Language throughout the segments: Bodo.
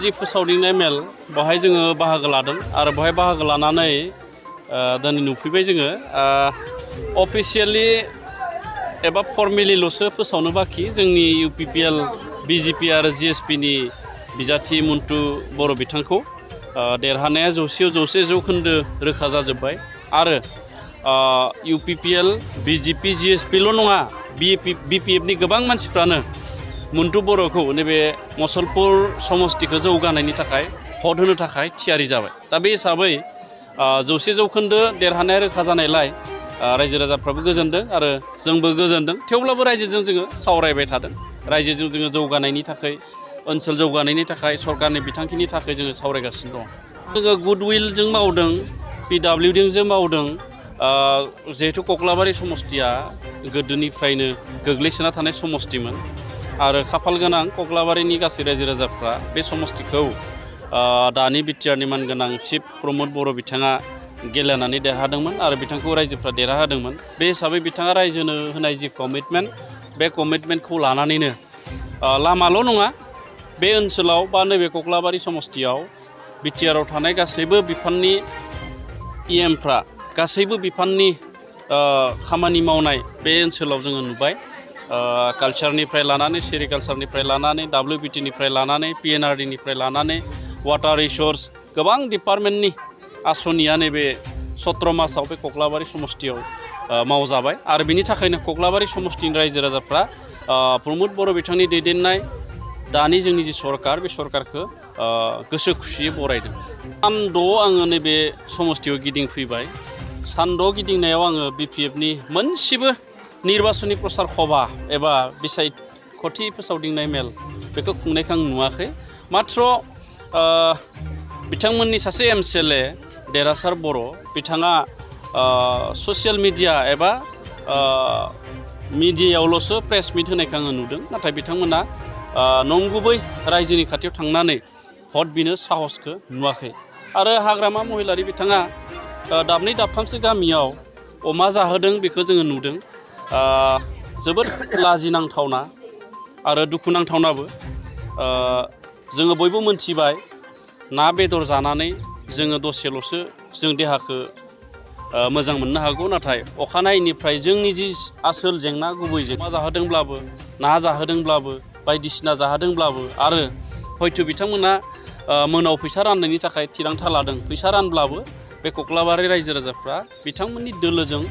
जि फोसावदिंनाय मेल बेवहाय जोङो बाहागो लादों आरो बेवहाय बाहागो लानानै दिनै नुफैबाय जोङो अफिसियेलि एबा फर्मेलिल'सो फोसावनो बाखि जोंनि UPPL BJP आरो GSP नि बिजाथि मन्टु बर' बिथांखौ देरहानाया 100% जौखोन्दो रोखा जाजोब्बाय आरो UPPL BJP GSPल' नङा BPF नि गोबां मानसिफ्रानो मन्टु बर'खौ नैबे मुसलपुर समष्टिखौ जौगानायनि थाखाय भट होनो थाखाय थियारि जाबाय दा बे हिसाबै 100% देरहानाया रोखा जानायलाय रायजो राजाफ्राबो गोजोनदों आरो जोंबो गोजोनदों थेवब्लाबो रायजोजों जोङो सावरायबाय थादों रायजोजों जोङो जौगानायनि थाखाय ओनसोल जौगानायनि थाखाय सरकारनि बिथांखिनि थाखाय जोङो सावरायगासिनो दं जोङो गुडविलजों मावदों PWDजों मावदों जिहेतु कक्लाबारि समष्टिया गोदोनिफ्रायनो गोग्लैसोना थानाय समष्टिमोन आरो खाफाल गोनां कक्लाबारिनि गासै रायजो राजाफ्रा बे समष्टिखौ दानि बिटिआरनि मानगोनां चिफ प्रमद बर' बिथाङा गेलेनानै देरहादोंमोन आरो बिथांखौ रायजोफ्रा देरहाहोदोंमोन बे हिसाबै बिथाङा रायजोनो होनाय जि कमिटमेन्ट बे कमिटमेन्टखौ लानानैनो लामाल' नङा बे ओनसोलाव बा नैबे कक्लाबारि समष्टियाव बिटिआराव थानाय गासैबो बिफाननि EMफ्रा गासैबो बिफाननि खामानि मावनाय बे ओनसोलाव जोङो नुबाय कालचारनिफ्राय लानानै सेरिकालचारनिफ्राय लानानै WBTनिफ्राय लानानै PNRDनिफ्राय लानानै वाटार रिसोर्स गोबां डिपार्टमेन्टनि आसनिया नैबे 17 मासाव बे कक्लाबारि समष्टियाव मावजाबाय आरो बिनि थाखायनो कक्लाबारि समष्टिनि रायजो राजाफ्रा प्रमद बर' बिथांनि दैदेननाय दानि जोंनि जि सरकार बे सरकारखौ गोसो खुसियै बरायदों सानद' आङो नैबे समष्टियाव गिदिंफैबाय सानद' गिदिंनायाव आङो BPFनि मोनसेबो निर्बाचनी प्रसार सभा एबा बिसायख'थि फोसावदिंनाय मेल बेखौ खुंनायखौ आं नुवाखै माथ्र बिथांमोननि सासे MCLA देरहासार बर' बिथाङा ससियेल मिडिया एबा मिडियायावल'सो प्रेस मिट होनायखौ आङो नुदों नाथाय बिथांमोना नंगुबै रायजोनि खाथियाव थांनानै भट बिनो साहसखौ नुवाखै आरो हाग्रामा महिलारि बिथाङा दाबनै दाबथामसो गामियाव अमा जाहोदों बेखौ जोङो नुदों जोबोद लाजिनांथावना आरो दुखुनांथावनाबो जोङो बयबो मोनथिबाय ना बेदर जानानै जोङो दसेल'सो जों देहाखौ मोजां मोननो हागौ नाथाय अखानायैनिफ्राय जोंनि जि आसोल जेंना गुबै जेंना जाहोदोंब्लाबो ना जाहोदोंब्लाबो बायदिसिना जाहोदोंब्लाबो आरो हयथ' बिथांमोना मोनाव फैसा राननायनि थाखाय थिरांथा लादों फैसा रानब्लाबो बे कक्लाबारि रायजो राजाफ्रा बिथांमोननि दोलोजों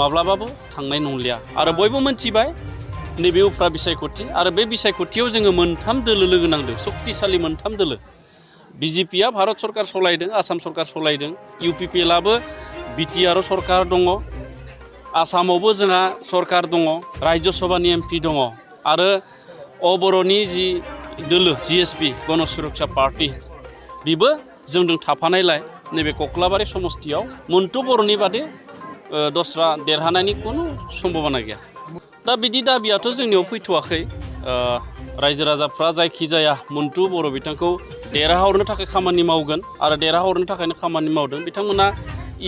माब्लाबाबो थांनाय नंलिया आरो बयबो मोनथिबाय नैबे उफ्रा बिसायख'थि आरो बे बिसायख'थियाव जोङो मोनथाम दोलो लोगो नांदों सक्तिशालि मोनथाम दोलो BJPआ भारत सरकार सलायदों आसाम सरकार सलायदों UPPLआबो बिटिआर सरकार दङ आसामावबो जोंहा सरकार दङ राज्य सभानि MP दङ आरो बर'नि जि दोलो GSP गण सुरक्षा पार्टी बेबो जोंजों थाफानायलाय नैबे कक्लाबारि समष्टियाव मन्टु बर'नि बादि दस्रा देरहानायनि खुनु सम्भावना गैया दा बिदि दाबियाथ' जोंनियाव फैथ'वाखै रायजो राजाफ्रा जायखिजाया मन्टु बर' बिथांखौ देरहाहरनो थाखाय खामानि मावगोन आरो देरहाहरनो थाखायनो खामानि मावदों बिथांमोना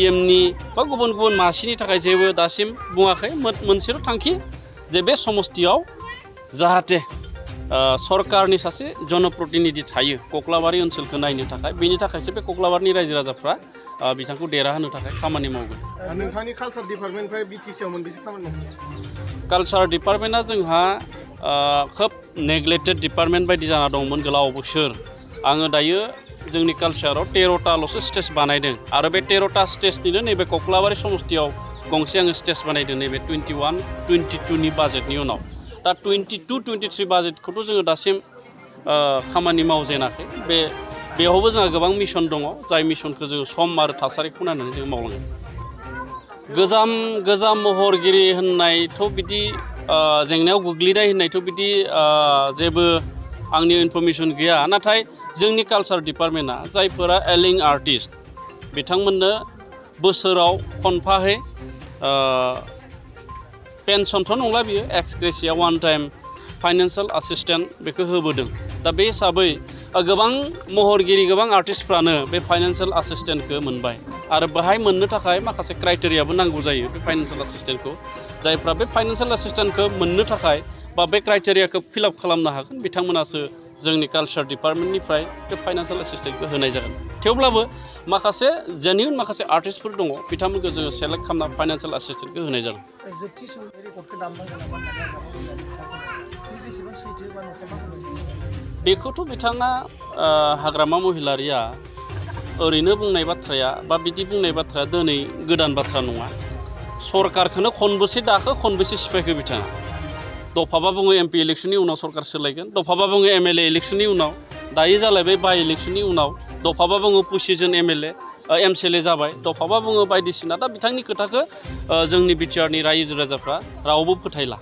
EMनि बा गुबुन गुबुन मासिनि थाखाय जेबो दासिम बुङाखै मोनसेल' थांखि जे बे समष्टियाव जाहाथे सरकारनि सासे जनप्रतिनिधि थायो कक्लाबारि ओनसोलखौ नायनो थाखाय बेनि थाखायसो बे कक्लाबारिनि रायजो राजाफ्रा बिथांखौ देरहाहोनो थाखाय खामानि मावगोन नोंथांनि कालचार डिपार्टमेन्टनिफ्राय BTCआव मोनबेसे खामानि मावदों कालचार डिपार्टमेन्टआ जोंहा खोब नेग्लेक्टेड डिपार्टमेन्ट बायदि जाना दंमोन गोलाव बोसोर आङो दायो जोंनि कालचाराव 13टाल'सो स्टेज बानायदों आरो बे 13टा स्टेजनिनो नैबे कक्लाबारि समष्टियाव गंसे आङो स्टेज बानायदों नैबे 21-22नि बाजेटनि उनाव दा 22-23 बाजेटखौथ' जोङो दासिम खामानि मावजेनाखै बेयावबो जोंहा गोबां मिशन दङ जाय मिशनखौ जोङो सम आरो थासारिखौ नायनानै जों मावलाङो गोजाम महरगिरि होननायथ' बिदि जेंनायाव गोग्लैनाय होननायथ' बिदि जेबो आंनि इनफरमेसन गैया नाथाय जोंनि कालचार डिपार्टमेन्टआ जायफोरा एलिं आर्टिस्ट बिथांमोननो बोसोराव खनफाहै पेन्सनथ' नंला बियो ex gratia one time financial assistant बेखौ होबोदों दा बे हिसाबै गोबां महरगिरि गोबां आर्टिस्टफ्रानो बे फाइनान्सियेल एसिस्टेन्टखौ मोनबाय आरो बेहाय मोननो थाखाय माखासे क्राइटेरियाबो नांगौ जायो बे फाइनान्सियेल एसिस्टेन्टखौ जायफ्रा बे फाइनान्सियेल एसिस्टेन्टखौ मोननो थाखाय बा बे क्राइटेरियाखौ फिलआप खालामनो हागोन बिथांमोनासो जोंनि कालचार डिपार्टमेन्टनिफ्राय बे फाइनान्सियेल एसिस्टेन्टखौ होनाय जागोन थेवब्लाबो माखासे जेन्युइन माखासे आर्टिस्टफोर दङ बिथांमोनखौ जोङो सेलेक्ट खालामना फाइनान्सियेल एसिस्टेन्टखौ होनाय जागोन जोबथि सम रेकर्डखौ दामनांगोन नामा बेखौथ' बिथाङा हाग्रामा महिलारिया ओरैनो बुंनाय बाथ्राया बा बिदि बुंनाय बाथ्राया दिनै गोदान बाथ्रा नङा सरकारखौनो खनबेसे दाखो खनबेसे सिफायखो बिथाङा दफाबा बुङो एमपि इलेक्सननि उनाव सरकार सोलायगोन दफाबा बुङो एमएलए इलेक्सननि उनाव दायो जालायबाय बाइ इलेक्सननि उनाव दफाबा बुङो 25 जन एमएलए एमसिएलए जाबाय दफाबा बुङो बायदिसिना दा बिथांनि खोथाखौ जोंनि बिटिआरनि रायजो राजाफ्रा रावबो फोथायला